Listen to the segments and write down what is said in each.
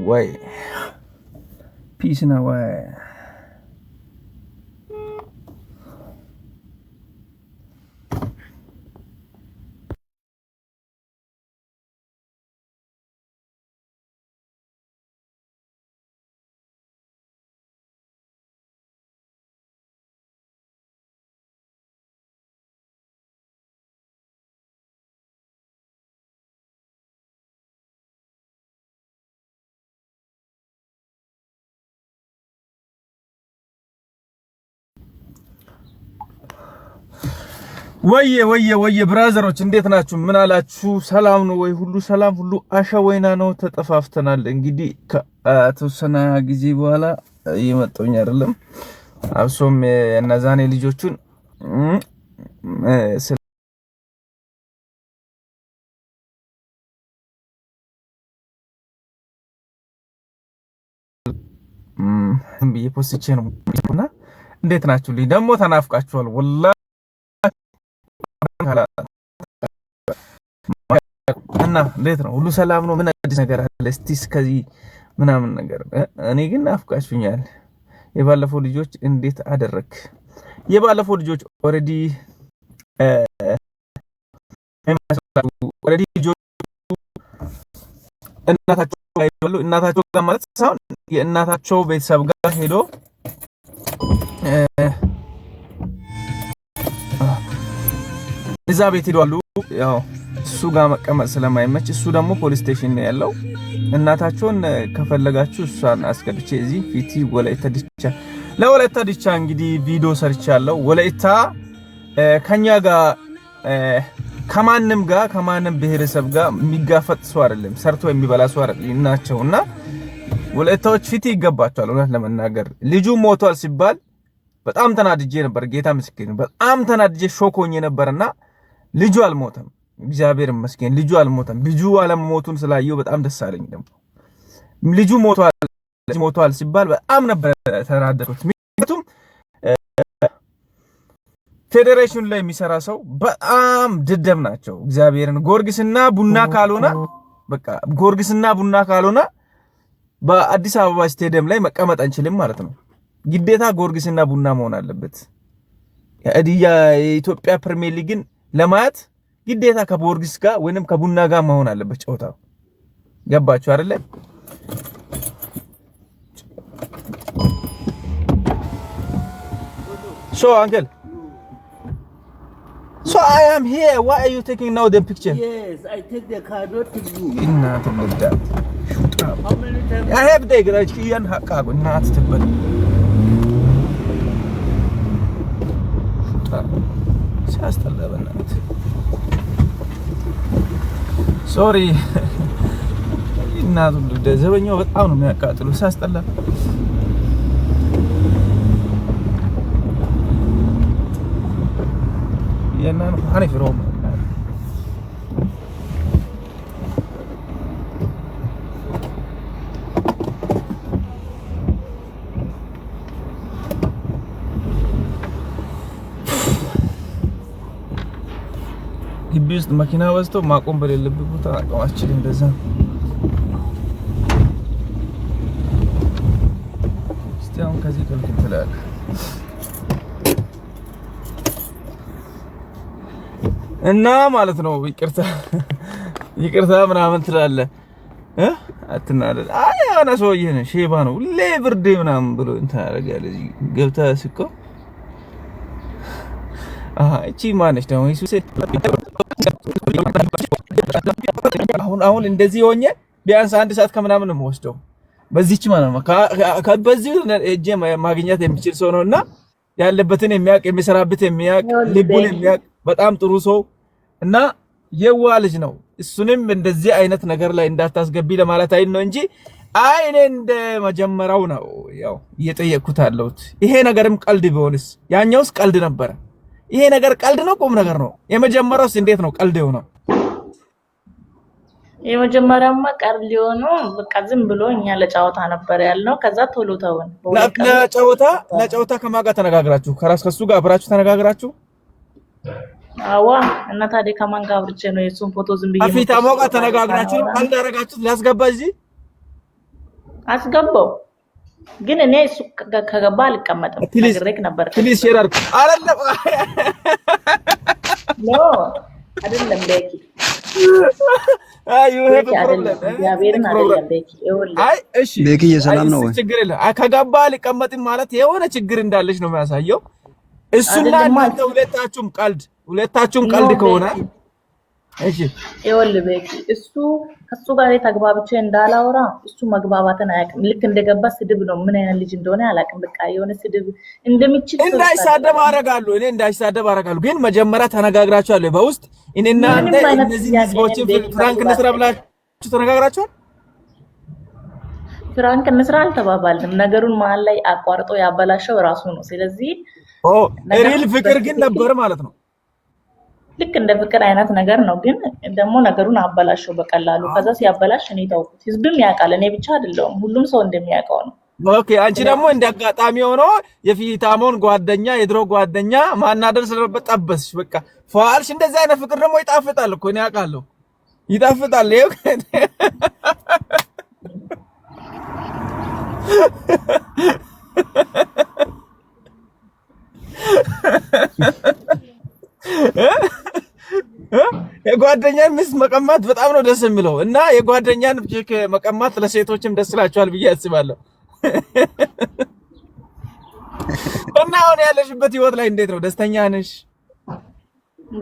way. Peace in a way. ወየ ብራዘሮች እንዴት ናችሁ? ምን አላችሁ? ሰላም ነው ወይ? ሁሉ ሰላም፣ ሁሉ አሸወይና ነው። ተጠፋፍተናል። እንግዲህ ከተወሰነ ጊዜ በኋላ እየመጣሁኝ አይደለም። አብሶም የነዛኔ ልጆቹን ብዬ ፖስቼ ነው እና እንዴት ናችሁ? ደግሞ ተናፍቃችኋል ወላሂ እና እንዴት ነው? ሁሉ ሰላም ነው? ምን አዲስ ነገር አለ? እስቲ እስከዚህ ምናምን ነገር እኔ ግን ናፍቃችሁኛል። የባለፈው ልጆች እንዴት አደረክ? የባለፈው ልጆች ኦሬዲ ልጆች እናታቸው ጋር ማለት ሳይሆን የእናታቸው ቤተሰብ ጋር ሄዶ እዛ ቤት ሄዷሉ። ያው እሱ ጋር መቀመጥ ስለማይመች እሱ ደግሞ ፖሊስ ስቴሽን ነው ያለው። እናታቸውን ከፈለጋችሁ እሷን አስገብቼ እዚህ ፊቲ ወላይታ ዲቻ ለወላይታ ዲቻ እንግዲህ ቪዲዮ ሰርቻለሁ። ወላይታ ከኛ ጋር ከማንም ብሔረሰብ ጋር የሚጋፈጥ ሰው አይደለም፣ ሰርቶ የሚበላ ሰው አይደለም ናቸውና ወላይታዎች ፊቲ ይገባቸዋል። እውነት ለመናገር ልጁ ሞቷል ሲባል በጣም ተናድጄ ነበር። ጌታ ምስክር በጣም ተናድጄ ሾኮኝ ነበርና ልጁ አልሞተም። እግዚአብሔር ይመስገን ልጁ አልሞተም። ልጁ አለመሞቱን ስላየው በጣም ደስ አለኝ። ደግሞ ልጁ ሞቷል ሲባል በጣም ነበር ተናደድኩት። ምክንያቱም ፌዴሬሽን ላይ የሚሰራ ሰው በጣም ድደም ናቸው። እግዚአብሔርን ጎርጊስና ቡና ካልሆነ በአዲስ አበባ ስቴዲየም ላይ መቀመጥ አንችልም ማለት ነው። ግዴታ ጎርጊስና ቡና መሆን አለበት። የኢትዮጵያ ፕሪሚየር ሊግን ለማየት ግዴታ ከጎርጊስ ጋር ወይንም ከቡና ጋር መሆን አለበት ጨዋታው። ገባችሁ አይደለ? So uncle, so I am here. Why are you taking now the picture? Yes, I take the car not to you. Not like that. Shoot up. How many times? I have the garage key and hakago not to but. ሲያስጠላበናት ሶሪ እናቱ ዘበኛው በጣም ነው የሚያቃጥሉ ሲያስጠላ የናን ሀኒፍ ሮም ግቢ ውስጥ መኪና ወስቶ ማቆም በሌለበት ቦታ አቋማችን እንደዛ እስቲያውን ከዚህ ከልክ ትላል እና ማለት ነው። ይቅርታ ምናምን ትላለ አትናደድ። አይ አና ሰውዬ ነው ሼባ ነው ለብርዴ ምናምን ብሎ እንትን ያደርጋል። እዚህ ገብታ ስቆ እቺ ማነች ደግሞ ኢየሱስ አሁን እንደዚህ ሆኜ ቢያንስ 1 ሰዓት ከምናምን ነው የምወስደው በዚህች ማለት ነው። በዚህ እጄ ማግኘት የሚችል ሰው ነውና ያለበትን የሚያውቅ የሚሰራበት የሚያውቅ ልቡን የሚያውቅ በጣም ጥሩ ሰው እና የዋ ልጅ ነው። እሱንም እንደዚህ አይነት ነገር ላይ እንዳታስገቢ ለማለት አይን ነው እንጂ እኔ እንደ መጀመሪያው ነው ያው እየጠየቅኩት አለሁት። ይሄ ነገርም ቀልድ ቢሆንስ ያኛውስ ቀልድ ነበረ። ይሄ ነገር ቀልድ ነው ቁም ነገር ነው። የመጀመሪያውስ እንዴት ነው ቀልድ የሆነው? የመጀመሪያውማ ቀልድ የሆነው በቃ ዝም ብሎ እኛ ለጫወታ ነበር ያልነው። ከዛ ቶሎ ተውን። ለጫወታ ከማን ጋር ተነጋግራችሁ? ከሱ ጋር አብራችሁ ተነጋግራችሁ? አዋ እና ታዲያ ከማን ጋር አብርቼ ነው የሱን ፎቶ ዝም ብዬ አፊታ ሞቃ ተነጋግራችሁ ቀልድ አደረጋችሁ ሊያስገባ እዚህ አስገባው ግን እኔ እሱ ከገባ አልቀመጥም ነግሬክ ነበር ፕሊዝ ሼር አድርጉ አይደለም ኖ አይደለም ቤኪ አዩ ሄድ ፕሮብለም እግዚአብሔርን አይደለም ቤኪ አይ እሺ ቤኪ የሰላም ነው ወይ ችግር የለም ከገባ አልቀመጥም ማለት የሆነ ችግር እንዳለሽ ነው የሚያሳየው እሱና እናንተ ሁለታችሁም ቀልድ ከሆነ እሺ ይኸውልህ ቤኪ እሱ ከሱ ጋር ተግባብቼ እንዳላወራ እሱ መግባባትን አያውቅም ልክ እንደገባ ስድብ ነው ምን አይነት ልጅ እንደሆነ አላውቅም በቃ የሆነ ስድብ እንደሚችል እንዳይሳደብ አደርጋለሁ እኔ እንዳይሳደብ አደርጋለሁ ግን መጀመሪያ ተነጋግራችኋል በውስጥ እኔና አንተ እነዚህ ህዝቦችን ፍራንክ እንስራ ብላችሁ ተነጋግራችኋል ፍራንክ እንስራ አልተባባልንም ነገሩን መሀል ላይ አቋርጦ ያበላሸው ራሱ ነው ስለዚህ ሪል ፍቅር ግን ነበር ማለት ነው ልክ እንደ ፍቅር አይነት ነገር ነው ግን ደግሞ ነገሩን አበላሽው በቀላሉ ከዛ ሲያበላሽ እኔ ታውቁት ህዝብም ያውቃል እኔ ብቻ አይደለም ሁሉም ሰው እንደሚያውቀው ነው ኦኬ አንቺ ደግሞ እንዲያጋጣሚ ሆኖ የፊታሞን ጓደኛ የድሮ ጓደኛ ማናደር ስለበት ጠበስሽ በቃ ፏልሽ እንደዚህ አይነት ፍቅር ደግሞ ይጣፍጣል እኮ እኔ አውቃለሁ ይጣፍጣል ይሄው የጓደኛን ሚስት መቀማት በጣም ነው ደስ የሚለው እና የጓደኛን ኬክ መቀማት ለሴቶችም ደስ ይላቸዋል ብዬ አስባለሁ እና አሁን ያለሽበት ህይወት ላይ እንዴት ነው ደስተኛ ነሽ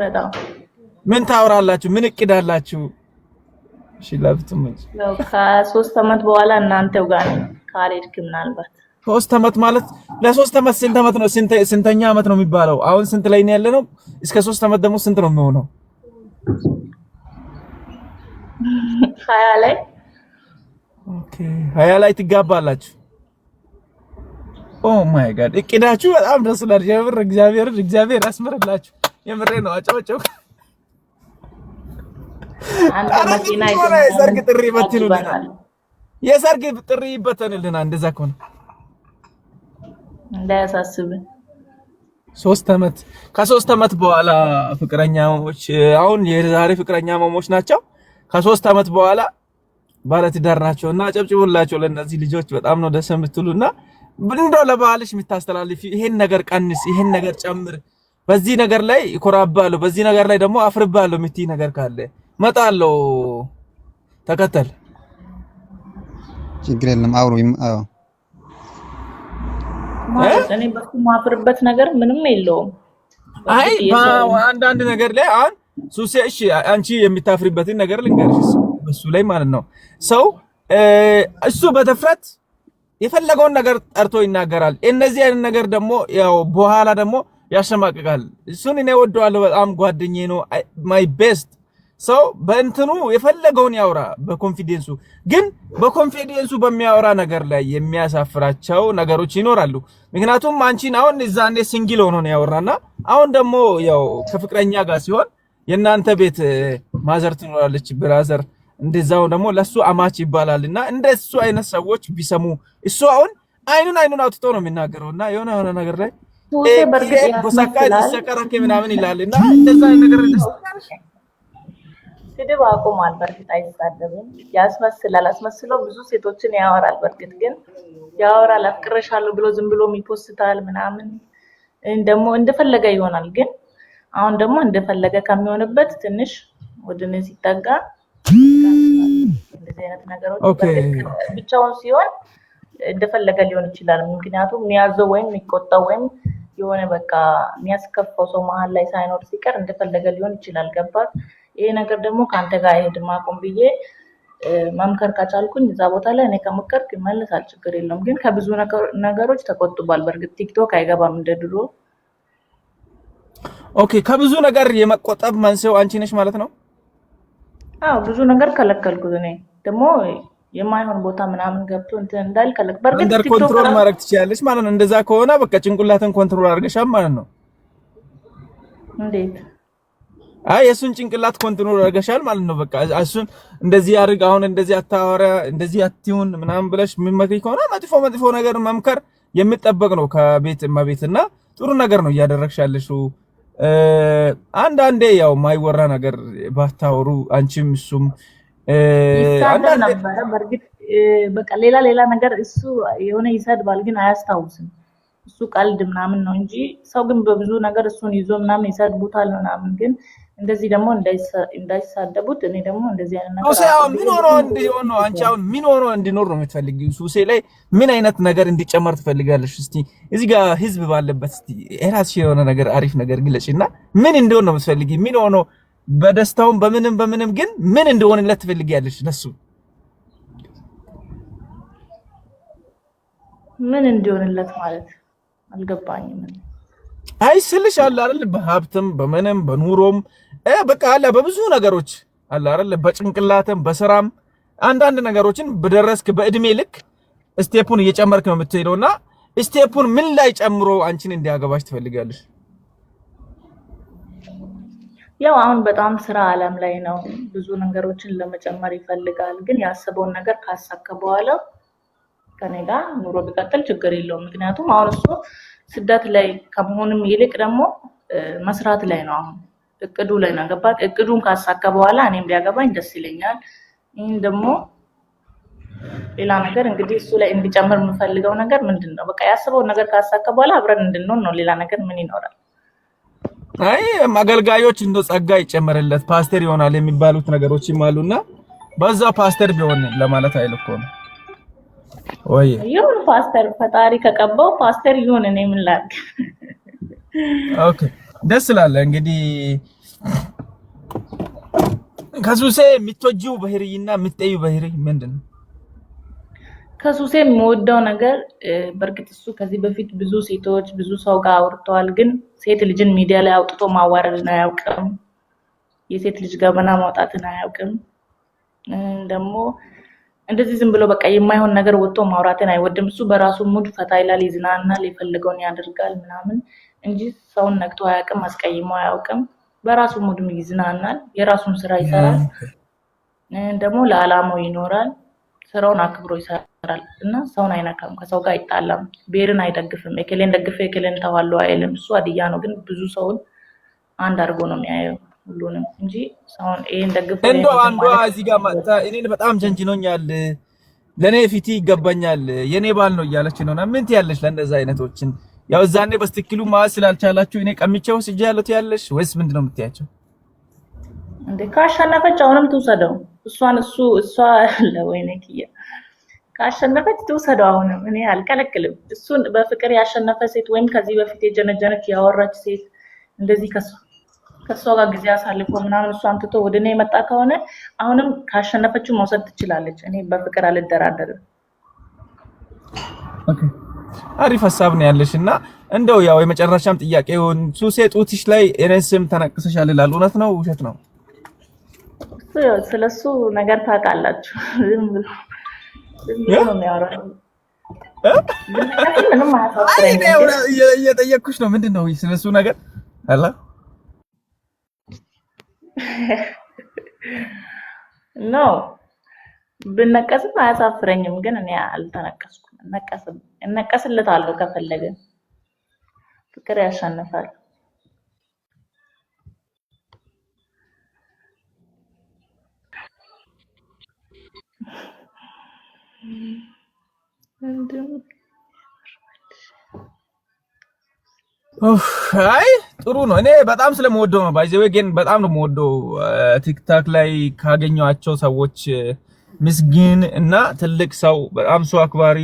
በጣም ምን ታወራላችሁ ምን እቅድ አላችሁ እሺ ላፍቱም ነው ከ3 አመት በኋላ እናንተው ጋር ካልሄድክ ምናልባት 3 አመት ማለት ለ3 አመት ስንት አመት ነው ስንተኛ አመት ነው የሚባለው አሁን ስንት ላይ ነው ያለነው እስከ 3 አመት ደግሞ ስንት ነው የሚሆነው 20 ላይ ኦኬ 20 ላይ ትጋባላችሁ ኦ ማይ ጋድ እቅዳችሁ በጣም ደስ ይላል የምር እግዚአብሔር ያስመርላችሁ የምሬ ነው አጫውጫው አንተ መኪና የሰርግ ጥሪ በትኑልናል የሰርግ ጥሪ በትኑልናል እንደዛ ከሆነ እንዳያሳስብ 3 አመት ከ3 አመት በኋላ ፍቅረኛሞች አሁን የዛሬ ፍቅረኛሞች ናቸው ከ3 አመት በኋላ ባለትዳር ናቸውና አጨብጭቡላቸው ለእነዚህ ልጆች በጣም ነው ደስ የምትሉና እንደው ለባልሽ የምታስተላልፊ ይሄን ነገር ቀንስ ይሄን ነገር ጨምር በዚህ ነገር ላይ ይኮራባሉ በዚህ ነገር ላይ ደግሞ አፍርባሉ የምትይ ነገር ካለ መጣለው ተከተል ችግር የለም አውሩ አዎ ማለት እኔ በሱ ማፍርበት ነገር ምንም የለውም አይ አንዳንድ ነገር ላይ አሁን ሱሲ እሺ አንቺ የምታፍሪበትን ነገር ልንገርሽ በሱ ላይ ማለት ነው ሰው እሱ በተፍረት የፈለገውን ነገር ጠርቶ ይናገራል እነዚህ አይነት ነገር ደግሞ ያው በኋላ ደግሞ ያሸማቅቃል እሱን እኔ ወደዋለሁ በጣም ጓደኛዬ ነው ማይ ቤስት ሰው በእንትኑ የፈለገውን ያወራ በኮንፊደንሱ ግን በኮንፊደንሱ በሚያወራ ነገር ላይ የሚያሳፍራቸው ነገሮች ይኖራሉ ምክንያቱም አንቺን አሁን እዛኔ ሲንግል ሆኖ ነው ያወራና አሁን ደግሞ ያው ከፍቅረኛ ጋር ሲሆን የናንተ ቤት ማዘር ትኖራለች ብራዘር እንደዛው ደግሞ ለሱ አማች ይባላልና እንደሱ አይነት ሰዎች ቢሰሙ እሱ አሁን አይኑን አውጥቶ ነው የሚናገረውና የሆነ ነገር ላይ በሰካይ ተሰከራከ ምናምን ይላልና እንደዛ ነገር ስድብ አቁሟል በርግጥ አይሳደብም ያስመስላል አስመስሎ ብዙ ሴቶችን ያወራል በርግጥ ግን ያወራል አፍቅረሻለሁ ብሎ ዝም ብሎ የሚፖስታል ምናምን ደግሞ እንደፈለገ ይሆናል ግን አሁን ደግሞ እንደፈለገ ከሚሆንበት ትንሽ ወደኔ ሲጠጋ እንደዚህ አይነት ነገሮች ብቻውን ሲሆን እንደፈለገ ሊሆን ይችላል ምክንያቱም የሚያዘው ወይም የሚቆጣው ወይም የሆነ በቃ የሚያስከፋው ሰው መሃል ላይ ሳይኖር ሲቀር እንደፈለገ ሊሆን ይችላል ገባት ይሄ ነገር ደግሞ ካንተ ጋር አይሄድም አቁም ብዬ መምከር ካቻልኩኝ እዛ ቦታ ላይ እኔ ከመከርኩ ይመለሳል ችግር የለውም ግን ከብዙ ነገሮች ተቆጥቧል በርግጥ ቲክቶክ አይገባም እንደድሮ ኦኬ ከብዙ ነገር የመቆጠብ መንስኤው አንቺ ነሽ ማለት ነው አዎ ብዙ ነገር ከለከልኩት እኔ ደግሞ የማይሆን ቦታ ምናምን ገብቶ እንትን እንዳልከለክ በርግጥ አንደር ኮንትሮል ማድረግ ትችያለሽ ማለት ነው እንደዛ ከሆነ በቃ ጭንቅላትን ኮንትሮል አድርገሻል ማለት ነው እንዴት አይ እሱን ጭንቅላት ኮንትሮል አድርገሻል ማለት ነው በቃ እሱን እንደዚህ አድርግ አሁን እንደዚህ አታወራ እንደዚህ አትሁን ምናምን ብለሽ ምመክሪ ከሆነ መጥፎ ነገር መምከር የሚጠበቅ ነው ከቤት ማቤትና ጥሩ ነገር ነው እያደረግሻለሽው አንዳንዴ ያው ማይወራ ነገር ባታወሩ አንቺም እሱም አንዳንዴ ነበር በርግጥ በቃ ሌላ ነገር እሱ የሆነ ይሰድባል ግን አያስታውስም። እሱ ቀልድ ምናምን ነው እንጂ ሰው ግን በብዙ ነገር እሱን ይዞ ምናምን ይሰድቡታል ምናምን ግን እንደዚህ ደግሞ እንዳይሳደቡት እኔ ደግሞ እንደዚህ አይነት ነገር ሱሴው ምን ሆኖ እንዲሆን ነው አንቺ አሁን ምን ሆኖ እንዲኖር ነው የምትፈልጊው? ሱሴ ላይ ምን አይነት ነገር እንዲጨመር ትፈልጋለሽ? እስቲ እዚህ ጋር ህዝብ ባለበት እስቲ እራስሽ የሆነ ነገር አሪፍ ነገር ግለጪና ምን እንዲሆን ነው የምትፈልጊ? ምን ሆኖ በደስታውም በምንም ግን ምን እንደሆነለት ትፈልጊያለሽ? ለሱ ምን እንዲሆንለት ማለት አልገባኝም። አይስልሽ አለ አይደል? በሀብትም በምንም በኑሮም በቃ አለ በብዙ ነገሮች አለ አይደል? በጭንቅላትም በስራም አንዳንድ ነገሮችን በደረስክ በእድሜ ልክ ስቴፑን እየጨመርክ ነው የምትሄደውና ስቴፑን ምን ላይ ጨምሮ አንቺን እንዲያገባሽ ትፈልጋለሽ? ያው አሁን በጣም ስራ ዓለም ላይ ነው ብዙ ነገሮችን ለመጨመር ይፈልጋል ግን ያሰበውን ነገር ካሳካ በኋላ ከኔ ጋር ኑሮ ቢቀጥል ችግር የለውም። ምክንያቱም አሁን እሱ ስደት ላይ ከመሆንም ይልቅ ደግሞ መስራት ላይ ነው። አሁን እቅዱ ላይ ነው ገባ። እቅዱን ካሳካ በኋላ እኔም ቢያገባኝ ደስ ይለኛል። ይሄን ደግሞ ሌላ ነገር እንግዲህ እሱ ላይ እንዲጨምር የምፈልገው ነገር ምንድነው? በቃ ያሰበውን ነገር ካሳካ በኋላ አብረን እንድንሆን ነው። ሌላ ነገር ምን ይኖራል? አይ አገልጋዮች እንደው ጸጋ ይጨመርለት ፓስተር ይሆናል የሚባሉት ነገሮችም አሉና በዛ ፓስተር ቢሆን ለማለት አይልኮ ነው ወይ? ይሁን ፓስተር ፈጣሪ ከቀባው ፓስተር ይሁን። እኔ ምን ላድርግ? ኦኬ ደስ ይላል። እንግዲህ ከሱሴ የምትወጂው ባህሪና የምትጠይው ባህሪ ምንድነው? ከሱሴ የምወደው ነገር በርግጥ እሱ ከዚህ በፊት ብዙ ሴቶች ብዙ ሰው ጋር አውርተዋል ግን ሴት ልጅን ሚዲያ ላይ አውጥቶ ማዋረድን አያውቅም። የሴት ልጅ ገበና ማውጣትን አያውቅም። ደግሞ እንደዚህ ዝም ብሎ በቃ የማይሆን ነገር ወጥቶ ማውራትን አይወድም። እሱ በራሱ ሙድ ፈታ ይላል፣ ይዝናናል፣ የፈለገውን ያደርጋል ምናምን እንጂ ሰውን ነክቶ አያውቅም፣ አስቀይሞ አያውቅም። በራሱ ሙድ ይዝናናል፣ የራሱን ስራ ይሰራል፣ ደግሞ ለዓላማው ይኖራል፣ ስራውን አክብሮ ይሰራል እና ሰውን አይነካም፣ ከሰው ጋር አይጣላም፣ ብሔርን አይደግፍም። የከሌን ደግፌ የከሌን ተዋለው አይልም። እሱ አድያ ነው ግን ብዙ ሰውን አንድ አድርጎ ነው የሚያየው ሁሉንም እንጂ ሰውን ይሄን ደግፎ እንደው አንዷ እዚህ ጋር መጣ እኔን በጣም ጀንጅኖኛል፣ ለኔ ፊቲ ይገባኛል፣ የኔ ባል ነው እያለች ነውና ምን ትያለሽ ለእንደዛ አይነቶችን? ያው ዛኔ በስትክክሉ ማለት ስላልቻላችሁ እኔ ቀምቼው ስጃለሁ ትያለሽ ወይስ ምንድነው የምትያቸው? እንዴ ካሸነፈች አሁንም ትውሰደው። እሷ ለወይኔ ኪያ ካሸነፈች ትውሰደው አሁንም። እኔ አልከለክልም። እሱን በፍቅር ያሸነፈ ሴት ወይም ከዚህ በፊት የጀነጀነች ያወራች ሴት እንደዚህ ከሷ ጋር ጊዜ አሳልፎ ምናምን እሷን ትቶ ወደኔ የመጣ ከሆነ አሁንም ካሸነፈችው መውሰድ ትችላለች። እኔ በፍቅር አልደራደርም። ኦኬ አሪፍ ሐሳብ ነው ያለሽና እንደው ያው የመጨረሻም ጥያቄውን ሱሴ ጡትሽ ላይ እኔስም ተነቅሰሻል ይላል፣ እውነት ነው ውሸት ነው? ስለሱ ነገር ታውቃላችሁ። ዝም ብሎ ነው የሚያወራው። ምንም አያሳፍረኝም። እየጠየኩሽ ነው ምንድነው ስለሱ ነገር አላ ኖ ብነቀስም አያሳፍረኝም፣ ግን እኔ አልተነቀስኩም። እነቀስለታለሁ ከፈለገ። ፍቅር ያሸንፋል። አይ ጥሩ ነው። እኔ በጣም ስለምወደው ነው ባይዘው ግን በጣም ነው የምወደው። ቲክታክ ላይ ካገኘኋቸው ሰዎች ምስኪን እና ትልቅ ሰው በጣም ሰው አክባሪ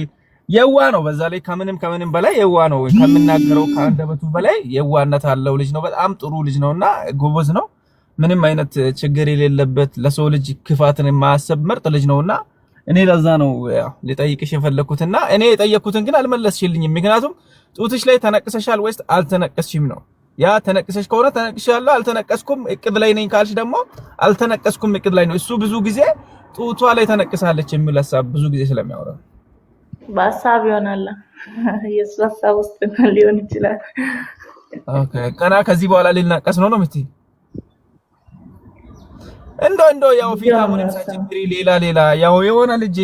የዋ ነው። በዛ ላይ ከምንም በላይ የዋ ነው። ከምናገረው ከአንደበቱ በላይ የዋነት አለው ልጅ ነው። በጣም ጥሩ ልጅ ነውና ጎበዝ ነው። ምንም አይነት ችግር የሌለበት ለሰው ልጅ ክፋትን የማያስብ ምርጥ ልጅ ነውና እኔ ለዛ ነው ያው ልጠይቅሽ የፈለኩትና እኔ የጠየኩትን ግን አልመለስሽልኝም። ምክንያቱም ጡትሽ ላይ ተነቅሰሻል ወይስ አልተነቀስሽም ነው። ያ ተነቅሰሽ ከሆነ ተነቅሻለሁ፣ አልተነቀስኩም እቅድ ላይ ነኝ ካልሽ ደግሞ አልተነቀስኩም እቅድ ላይ ነው። እሱ ብዙ ጊዜ ጡቷ ላይ ተነቅሳለች የሚል ሐሳብ ብዙ ጊዜ ስለሚያወራ በሐሳብ ይሆናል። የሱ ሐሳብ ውስጥ ሊሆን ይችላል። ኦኬ ቀና ከዚህ በኋላ ሊነቀስ ነው የምትይ? እንደው ያው ፊታሙንም ሳትጨምሪ ሌላ ያው የሆነ ልጅ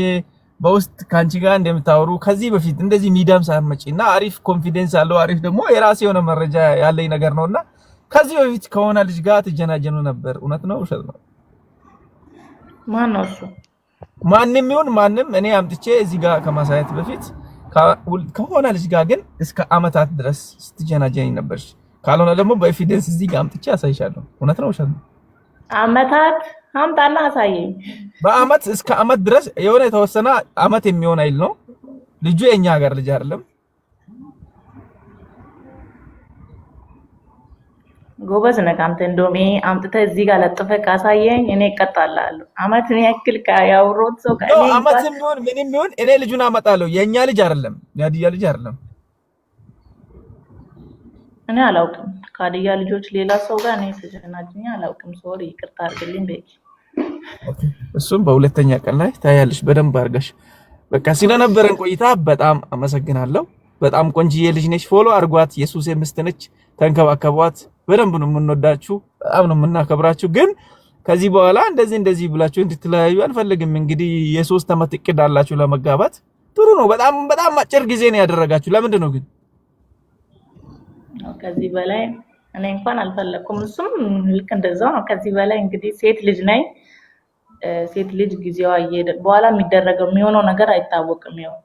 በውስጥ ካንቺ ጋር እንደምታወሩ ከዚህ በፊት እንደዚህ ሚዲያም ሳትመጪና አሪፍ ኮንፊደንስ አለው አሪፍ ደግሞ የራሴ የሆነ መረጃ ያለኝ ነገር ነውና ከዚህ በፊት ከሆነ ልጅ ጋር ትጀናጀኑ ነበር። እውነት ነው ውሸት ነው? ማን ነው እሱ? ማንንም ይሁን ማንንም እኔ አምጥቼ እዚህ ጋር ከማሳየት በፊት ከሆነ ልጅ ጋር ግን እስከ አመታት ድረስ ስትጀናጀኝ ነበርሽ። ካልሆነ ደግሞ በኤቪደንስ እዚህ ጋር አምጥቼ አሳይሻለሁ። እውነት ነው ውሸት ነው? አመታት አምጣና አሳየኝ። በአመት እስከ አመት ድረስ የሆነ የተወሰነ አመት የሚሆን አይል ነው ልጁ። የኛ ሀገር ልጅ አይደለም። ጎበዝ ነህ አንተ። እንደውም ይሄ አምጥተህ እዚህ ጋር ለጥፈህ ካሳየኝ እኔ እቀጣልሃለሁ። አመት ምን ያክል ያወሮት ሰው ከእኔ አመትም ይሁን ምንም ይሁን እኔ ልጁን አመጣለሁ። የኛ ልጅ አይደለም፣ የሀዲያ ልጅ አይደለም። እኔ አላውቅም ከሀዲያ ልጆች ሌላ ሰው ጋር እኔ ተጀናጅኝ አላውቅም። ሶሪ ይቅርታ አድርግልኝ ቤኪ። እሱም በሁለተኛ ቀን ላይ ታያለሽ በደንብ አድርገሽ። በቃ ስለነበረን ቆይታ በጣም አመሰግናለሁ። በጣም ቆንጂዬ ልጅ ነች። ፎሎ አድርጓት። ኢየሱስ ምስት ነች። ተንከባከቧት። በደንብ ነው የምንወዳችሁ፣ በጣም ነው የምናከብራችሁ። ግን ከዚህ በኋላ እንደዚህ ብላችሁ እንድትለያዩ አልፈልግም። እንግዲህ የ3 አመት እቅድ አላችሁ ለመጋባት። ጥሩ ነው። በጣም አጭር ጊዜ ነው ያደረጋችሁ። ለምንድን ነው ግን ከዚህ በላይ እኔ እንኳን አልፈለኩም። እሱም ልክ እንደዛው ነው። ከዚህ በላይ እንግዲህ ሴት ልጅ ነኝ። ሴት ልጅ ጊዜዋ እየሄደ በኋላ የሚደረገው የሚሆነው ነገር አይታወቅም። ይኸው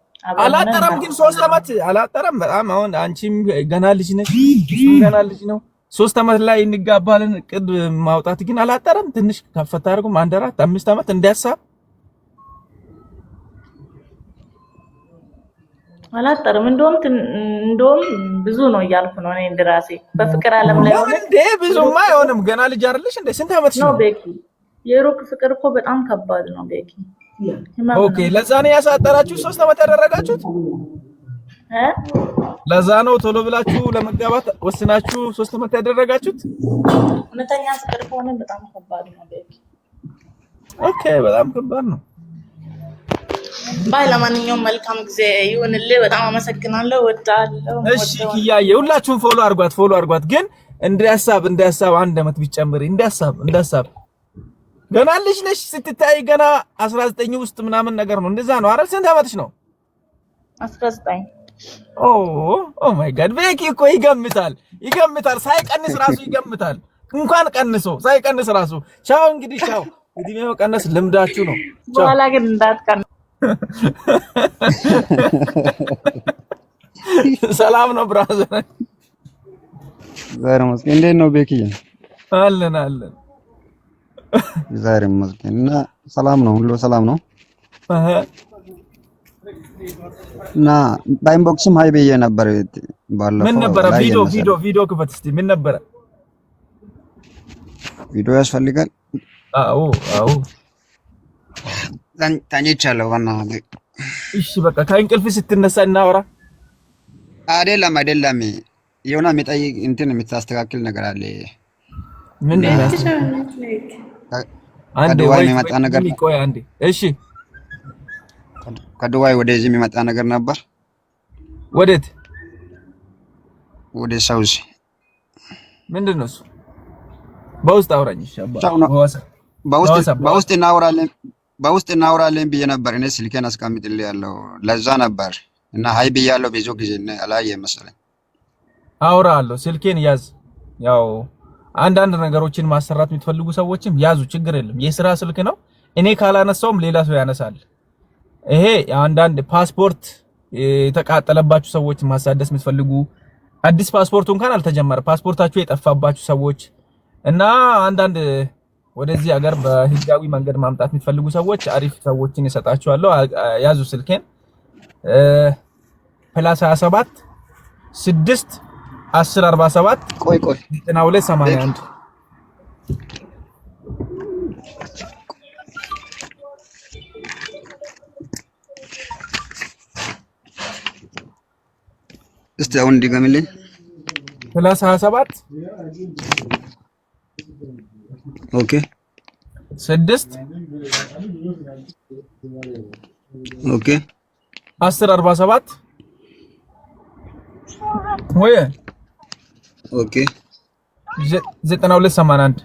አላጠረም ግን 3 አመት አላጠረም። በጣም አሁን አንቺም ገና ልጅ ነሽ፣ እሱም ገና ልጅ ነው። 3 አመት ላይ እንጋባለን እቅድ ማውጣት ግን አላጠረም። ትንሽ ከፈታ አድርጉም 1 4 5 አመት እንዲያሳብ አላጠረም። እንደውም ብዙ ነው እያልኩ ነው እኔ እንደራሴ በፍቅር ዓለም ላይ ሆነ እንዴ ብዙማ አይሆንም። ገና ልጅ አይደለሽ እንዴ? ስንት አመትሽ ነው ቤኪ? የሩቅ ፍቅር እኮ በጣም ከባድ ነው ቤኪ። ኦኬ ለዛ ነው ያሳጠራችሁ 3 አመት ያደረጋችሁት? ለዛ ነው ቶሎ ብላችሁ ለመጋባት ወስናችሁ 3 አመት ያደረጋችሁት? እውነተኛ ፍቅር ከሆነ በጣም ከባድ ነው ቤኪ። ኦኬ በጣም ከባድ ነው። ባይ ለማንኛውም መልካም ጊዜ ይሁንልህ። በጣም አመሰግናለሁ። ወዳለሁ። እሺ ኪያዬ ሁላችሁም ፎሎ አድርጓት። ግን እንደ ሐሳብ 1 አመት ቢጨምሪ እንደ ሐሳብ ገና ልጅ ነሽ ስትታይ ገና 19 ውስጥ ምናምን ነገር ነው። እንደዛ ነው አይደል? ስንት አመትሽ ነው? 19 ኦ ማይ ጋድ ቤኪ እኮ ይገምታል ሳይቀንስ ራሱ ይገምታል። እንኳን ቀንሶ ሳይቀንስ ራሱ ቻው እንግዲህ ቻው። እድሜው ቀነስ ልምዳችሁ ነው። በኋላ ግን እንዳትቀን። ሰላም ነው ብራዘር። ዛሬ መስኪን እንዴት ነው ቤኪ? አለን ዛሬ መስኪን እና ሰላም ነው፣ ሁሉ ሰላም ነው። እና በኢንቦክስም ሃይ ብዬ ነበር ባለፈው። ምን ነበር? ቪዲዮ ክፈት እስቲ። ምን ነበር? ቪዲዮ ያስፈልጋል? አዎ ተኝቻለሁ። በእናትህ እሺ በቃ ከእንቅልፍ ስትነሳ እናወራ። አይደለም የሆነ የሚጠይቅ እንትን የምታስተካክል ነገር አለ። ምን ነው? ከዱባይ የሚመጣ ነገር ቆይ አንዴ። እሺ ከዱባይ ወደዚህ የሚመጣ ነገር ነበር። ወዴት? ወደ ሳውዚ። ምንድን ነው እሱ? በውስጥ አውራኝ ይሻባ። በውስጥ እናወራለን ብዬ ነበር። እኔ ስልኬን አስቀምጥልኝ ያለው ለዛ ነበር እና ሃይ ብያለሁ። ብዙ ጊዜ አላየህ መሰለኝ። አውራለሁ። ስልኬን ያዝ። ያው አንዳንድ ነገሮችን ማሰራት የምትፈልጉ ሰዎችም ያዙ፣ ችግር የለም። የስራ ስልክ ነው። እኔ ካላነሳውም ሌላ ሰው ያነሳል። ይሄ አንዳንድ ፓስፖርት የተቃጠለባችሁ ሰዎች ማሳደስ የምትፈልጉ አዲስ ፓስፖርቱ እንኳን አልተጀመረ ፓስፖርታችሁ የጠፋባችሁ ሰዎች እና አንዳንድ ወደዚህ ሀገር በህጋዊ መንገድ ማምጣት የምትፈልጉ ሰዎች አሪፍ ሰዎችን እሰጣችኋለሁ። ያዙ ስልኬን +27 6 10 47 ቆይ 92 81 እስቲ አሁን ድገምልኝ። +27 ኦኬ 6 ኦኬ 10 47 ወይ ኦኬ 92 81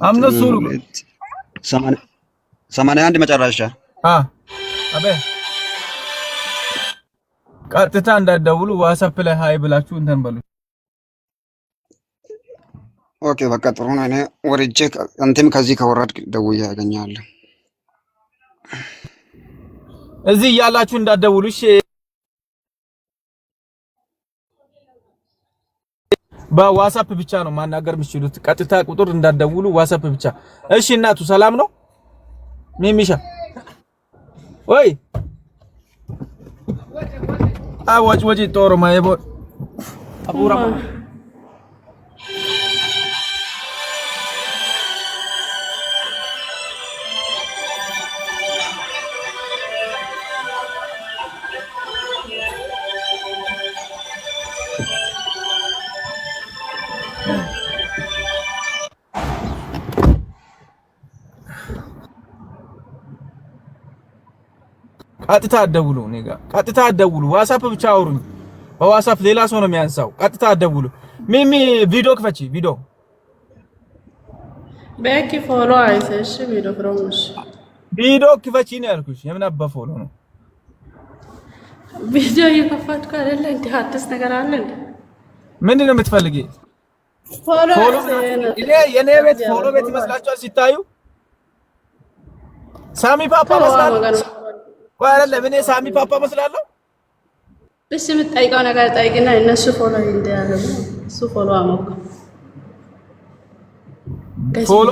አምነሱ 81 መጨረሻ አቤ ቀጥታ እንዳትደውሉ ዋትስአፕ ላይ ሃይ ብላችሁ እንትን በሉ። ኦኬ በቃ ጥሩ ነው። እኔ ወርጄ አንተም ከዚህ ከወረድክ ደውዬ ያገኛለሁ። እዚህ ያላችሁ እንዳትደውሉ እሺ። በዋትስአፕ ብቻ ነው ማናገር የምትችሉት። ቀጥታ ቁጥር እንዳትደውሉ ዋትስአፕ ብቻ እሺ። እናቱ ሰላም ነው ሚሚሻ ወይ አዋጅ ወጪ ጦር ማይቦ አቡራ ቀጥታ አትደውሉ። እኔ ጋር ቀጥታ አትደውሉ። ዋትስአፕ ብቻ አውሩኝ። በዋትስአፕ ሌላ ሰው ነው የሚያንሳው። ቀጥታ አትደውሉ። ሚሚ ቪዲዮ ክፈቺ። ቪዲዮ በቂ ፎሎ አይተሽ ቪዲዮ ፍሮምሽ ቪዲዮ ክፈቺ ነው ያልኩሽ። የምን አባ ፎሎ ነው? ቪዲዮ እየከፈትኩ አይደለ እንዴ? አዲስ ነገር አለ እንዴ? ምንድን ነው የምትፈልጊ? ፎሎ የኔ ቤት ፎሎ ቤት ይመስላችኋል ሲታዩ? ሳሚ ፓፓ መስላለሁ ወይ አይደለም? እኔ ሳሚ ፓፓ መስላለሁ? እሺ የምትጠይቀው ነገር ጠይቅና እነሱ ፎሎ እንዲያደርጉ እሱ ፎሎ አሞክ ፎሎ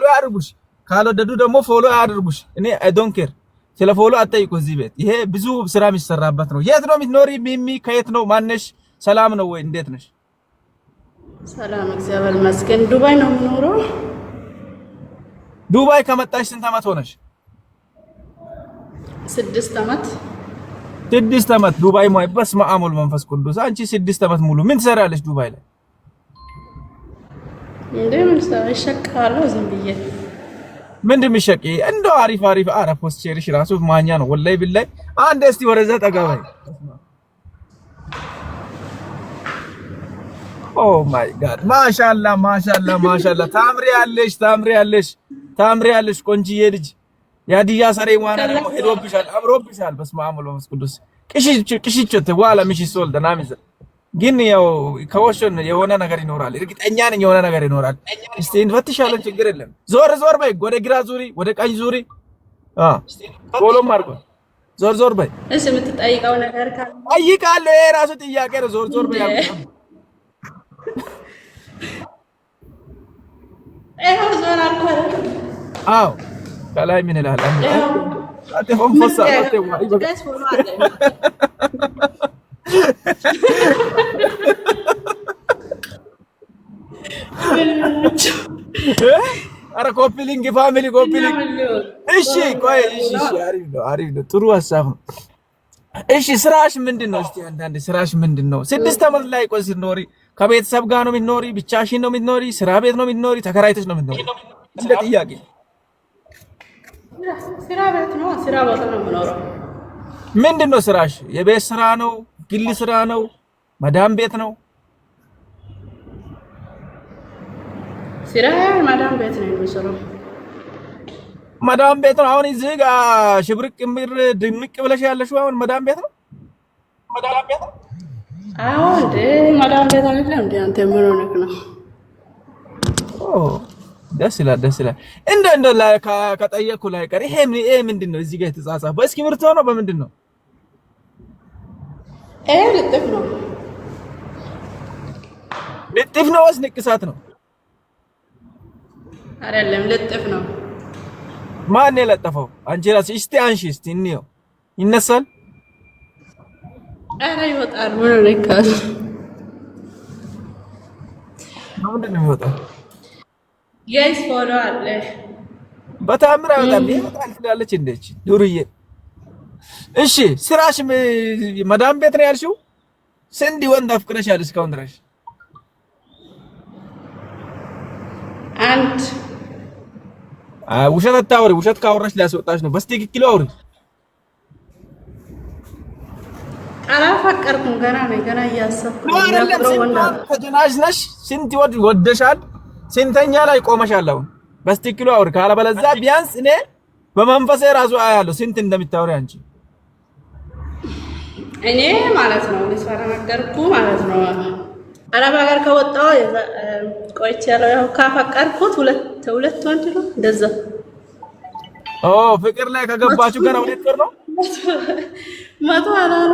ያድርጉሽ። ካልወደዱ ደግሞ ፎሎ ያድርጉሽ። እኔ አይ ዶንት ኬር። ስለ ፎሎ አትጠይቁ። እዚህ ቤት ይሄ ብዙ ስራ የሚሰራበት ነው። የት ነው የምትኖሪ ሚሚ? ከየት ነው? ማነሽ? ሰላም ነው ወይ? እንዴት ነሽ? ሰላም እግዚአብሔር ይመስገን። ዱባይ ነው የምኖረው። ዱባይ ከመጣሽ ስንት ዓመት ሆነሽ? 6 ዓመት። 6 ዓመት ዱባይ ማይ በስመ አብ ወወልድ ወመንፈስ ቅዱስ። አንቺ 6 ዓመት ሙሉ ምን ትሰሪያለሽ ዱባይ ላይ? እንደምን ይሸቃለሁ ዝም ብዬ። ምንድን ምሸቂ? እንደው አሪፍ አሪፍ አረፎስ ቸርሽ ራሱ ማኛ ነው ወላይ ቢላይ። አንድ እስቲ ወደዛ ጠጋባይ። ኦ ማይ ጋድ ማሻአላ ማሻአላ ማሻአላ። ታምሪያለሽ ታምሪያለሽ ታምሪያለሽ ቆንጂዬ ልጅ። ያዲያ ሰሬ ዋና ደግሞ ሄዶብሻል አምሮብሻል። በስመ አብ ወወልድ ወመንፈስ ቅዱስ። ቅሽችት ዋላ ምሽ ሶል ደናሚዘ ግን ያው ከወሽን የሆነ ነገር ይኖራል። እርግጠኛ ነኝ የሆነ ነገር ይኖራል። እስቲ እንፈትሻለን። ችግር የለም። ዞር ዞር በይ። ወደ ግራ ዙሪ፣ ወደ ቀኝ ዙሪ። ፎሎም አድርጎ ዞር ዞር በይ። እሺ የምትጠይቀው ነገር ካለ ጠይቃለሁ። ይሄ ራሱ ጥያቄ ነው። ዞር ዞር በይ አልኩ። ኤው ዞር አልኩ አይደል? አዎ ከላይ ምን ይላል? አጥፎም ፈሳ አጥፎ ደስ ፎሎ አለ አረ ኮፒሊንግ ፋሚሊ ኮፒሊንግ። እሺ ቆይ እሺ አሪፍ ነው ጥሩ ሀሳብ ነው። እሺ ስራሽ ምንድነው? እስቲ አንዳንድ ስራሽ ምንድነው? 6 ዓመት ላይ ቆይ ስትኖሪ ከቤተሰብ ጋር ነው የምትኖሪ? ብቻሽን ነው የምትኖሪ? ስራ ቤት ነው የምትኖሪ? ተከራይተሽ ነው የምትኖሪ? እንደ ጥያቄ ስራ ቤት ነው። ስራ ቦታ ነው የምኖረው። ምንድነው ስራሽ? የቤት ስራ ነው? ግል ስራ ነው? መዳም ቤት ነው? ስራ መዳም ቤት ነው የምሰራው። መዳም ቤት ነው። አሁን እዚህ ጋር ሽብርቅ ምር ድምቅ ብለሽ ያለሽው አሁን መዳም ቤት ነው? መዳም ቤት ነው? አዎ እንዴ መዳም ቤት አይደለም እንዴ? አንተ ምን ሆነክ ነው? ኦ ደስ ይላል ደስ ይላል። እንደ ላይ ከጠየኩ ላይ ቀር ይሄ ምንድነው እዚህ ጋር የተጻጻፈው? በእስክሪብቶ ነው በምንድን ነው? ልጥፍ ነው። ልጥፍ ነው ወይስ ንቅሳት ነው? አይደለም ልጥፍ ነው። ማን የለጠፈው? አንቺ ራስሽ። እስቲ አንሺ እስቲ እንየው። ይነሳል? ኧረ ይወጣል። ምን ነው ምንድን ነው የሚወጣው? ጋይስ ፎሎ አለ። በታምራ በጣም ይወጣል ትላለች እንደች ዱርዬ። እሺ ስራሽ መዳም ቤት ነው ያልሽው? ስንት ወንድ አፍቅረሻል እስካሁን ድረስ? አንድ። ውሸት አታውሪ። ውሸት ካወራሽ ሊያስወጣሽ ነው። በስትክክል አውሪ። አላፈቀርኩም ገና ነኝ። ገና እያሰብኩ ነው። ተጀናጅ ነሽ? ስንት ወደሻል? ስንተኛ ላይ ቆመሻል? አሁን በስትክክል አውሪ። ካለበለዚያ ቢያንስ እኔ በመንፈሴ ራሱ አያለሁ ስንት እንደምታወሪ አንቺ። እኔ ማለት ነው ለስራ ነገርኩ ማለት ነው አረብ ሀገር ከወጣሁ ቆይቻለሁ። ያው ካፈቀርኩት ሁለት ወንድ ነው እንደዛ። ኦ ፍቅር ላይ ከገባችሁ ገና ሁለት ወር ነው። መቶ አላሉ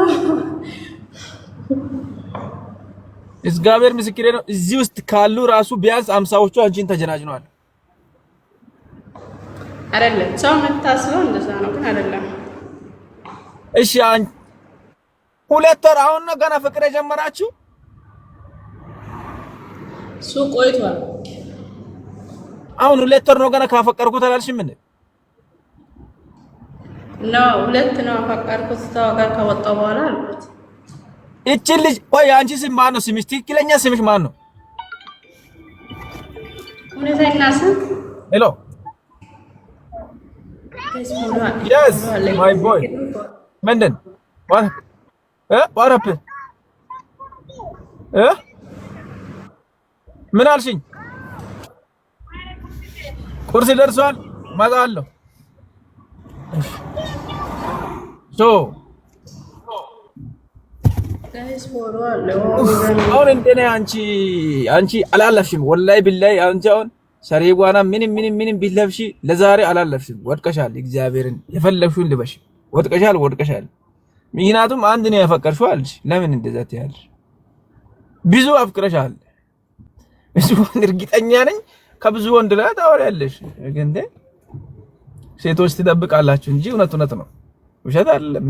እግዚአብሔር ምስክሬ ነው። እዚህ ውስጥ ካሉ ራሱ ቢያንስ 50ዎቹ አንቺን ተጀናጅነዋል። አይደለም ሰው የምታስበው እንደዛ ነው፣ ግን አይደለም። እሺ ሁለት ወር አሁን ነው ገና ፍቅር የጀመራችሁ? ሱ ቆይቷል። አሁን ሁለት ወር ነው ገና ካፈቀርኩት አላልሽም እንዴ? ነው ሁለት ነው አፈቀርኩት ጋር ከወጣሁ በኋላ አልኩት። እቺ ልጅ ቆይ አንቺ ስም ማን ነው? ስምሽ ትክክለኛ ስምሽ ማን ነው? እውነተኛ ስም ሄሎ yes my boy ምንድን what happened ምን አልሽኝ? ቁርስ ደርሷል እመጣለሁ። አሁን እንደኔ አንቺ አላለፍሽም። ወላሂ ቢላሂ አንቺ አሁን ሰሪጓና ምንም ቢለብሺ ለዛሬ አላለፍሽም። ወድቀሻል። እግዚአብሔርን የፈለግሽውን ልበሽ። ወድቀሻል። ምክንያቱም አንድ ነው ያፈቀርሽው አልሽ። ለምን እንደዛ ትያለሽ? ብዙ አፍቅረሻል። እሱ እርግጠኛ ነኝ ከብዙ ወንድ ላይ ታወሪያለሽ። ግን ሴቶች ትጠብቃላችሁ እንጂ እውነት ነው፣ ውሸት አይደለም።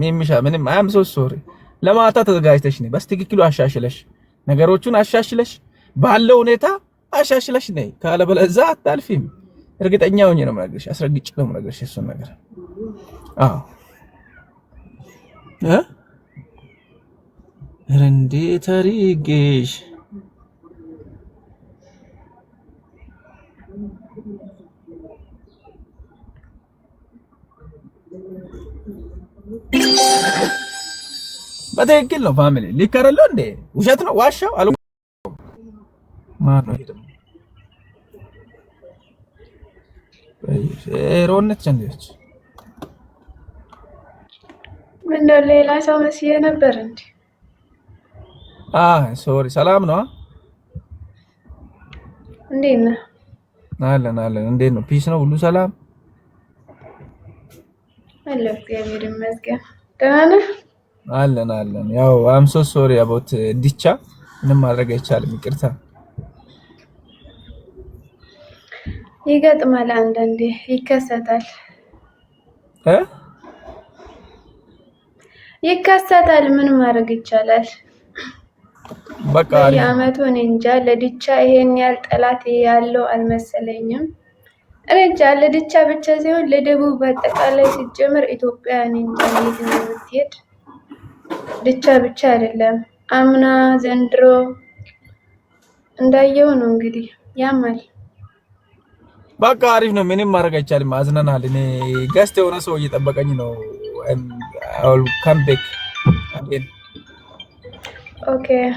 ምንም አያም ሶ ሶሪ ለማታ ተዘጋጅተሽ ነይ። በስትክክሉ አሻሽለሽ ነገሮቹን አሻሽለሽ ባለው ሁኔታ አሻሽለሽ ነይ። ካለበለዚያ አታልፊም። እርግጠኛ ሆኜ ነው የምነግርሽ፣ አስረግጬ ነው የምነግርሽ እሱን ነገር። አዎ እንዴት አድርጌሽ በትክክል ነው ፋሚሊ። ልክ አይደለም እንዴ? ውሸት ነው ዋሻው አሉ ማን ነው ደግሞ ሮነት ቸንደች ምን ሌላ ሰው መስዬ ነበር እንዴ? ሶሪ። ሰላም ነው? እንዴት ነህ? አለን። እንዴት ነው? ፒስ ነው? ሁሉ ሰላም አለ? እግዚአብሔር ይመስገን። ደህና ነህ? አለን። ያው አም ሶ ሶሪ አባውት ዲቻ። ምንም ማድረግ አይቻልም። ይቅርታ። ይገጥማል፣ አንዳንዴ ይከሰታል። ይከሰታል። ምን ማድረግ ይቻላል? በቃ የአመቱ እኔ እንጃ ለዲቻ ይሄን ያህል ጠላት ያለው አልመሰለኝም። እኔ እንጃ ለዲቻ ብቻ ሳይሆን ለደቡብ በአጠቃላይ ሲጀምር ኢትዮጵያ እኔ እንጃ የት እንደምትሄድ ዲቻ ብቻ አይደለም። አምና ዘንድሮ እንዳየው ነው እንግዲህ ያማል። በቃ አሪፍ ነው። ምንም ማድረግ አይቻልም። አዝነናል። እኔ ገስት የሆነ ሰው እየጠበቀኝ ነው። I will come back again. Okay.